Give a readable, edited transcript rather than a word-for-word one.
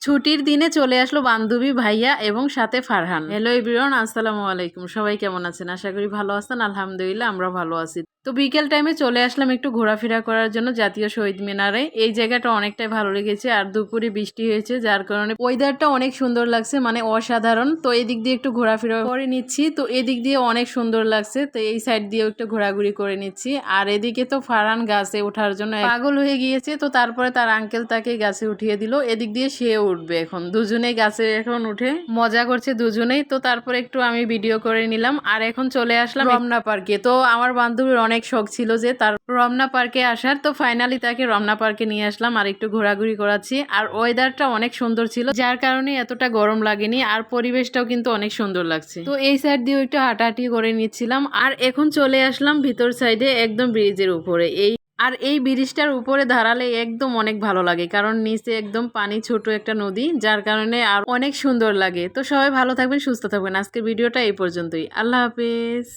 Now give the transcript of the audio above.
ছুটির দিনে চলে আসলো বান্ধবী, ভাইয়া এবং সাথে ফারহান। হ্যালো এভরিওয়ান, আসসালামু আলাইকুম। সবাই কেমন আছেন? আশা করি ভালো আছেন। আলহামদুলিল্লাহ আমরা ভালো আছি। তো বিকেল টাইমে চলে আসলাম একটু ঘোরাফেরা করার জন্য জাতীয় শহীদ মিনারে। এই জায়গাটা অনেকটাই ভালো লেগেছে আর দুপুরে বৃষ্টি হয়েছে, যার কারণে ওয়েদারটা অনেক সুন্দর লাগছে, মানে অসাধারণ। তো এদিক দিয়ে একটু ঘোরাফেরা করে নিচ্ছি। তো এদিক দিয়ে অনেক সুন্দর লাগছে, তো এই সাইড দিয়েও একটু ঘোরাঘুরি করে নিচ্ছি। আর এদিকে তো ফারহান গাছে ওঠার জন্য পাগল হয়ে গিয়েছে। তো তারপরে তার আঙ্কেল তাকে গাছে উঠিয়ে দিল। এদিক দিয়ে সেও উঠবে এখন। দুজনেই গাছে এখন উঠে মজা করছে দুজনেই। তো তারপরে একটু আমি ভিডিও করে নিলাম। আর এখন চলে আসলাম রমনা পার্কে। তো আমার বান্ধবীর অনেক শখ ছিল যে তার রমনা পার্কে আসার। তো ফাইনালি তাকে রমনা পার্কে নিয়ে আসলাম আর একটু ঘোরাঘুরি করাচ্ছি। আর ওয়েদারটা অনেক সুন্দর ছিল, যার কারণে এতটা গরম লাগেনি। আর পরিবেশটাও কিন্তু অনেক সুন্দর লাগছে। তো এই সাইড দিয়ে একটু হাঁটাহাঁটি করে নিচ্ছিলাম। আর এখন চলে আসলাম ভিতর সাইডে, একদম ব্রিজের উপরে। এই ব্রিজটার উপরে দাঁড়ালে একদম অনেক ভালো লাগে, কারণ নিচে একদম পানি, ছোট একটা নদী, যার কারণে আর অনেক সুন্দর লাগে। তো সবাই ভালো থাকবেন, সুস্থ থাকবেন। আজকের ভিডিওটা এই পর্যন্তই। আল্লাহ হাফেজ।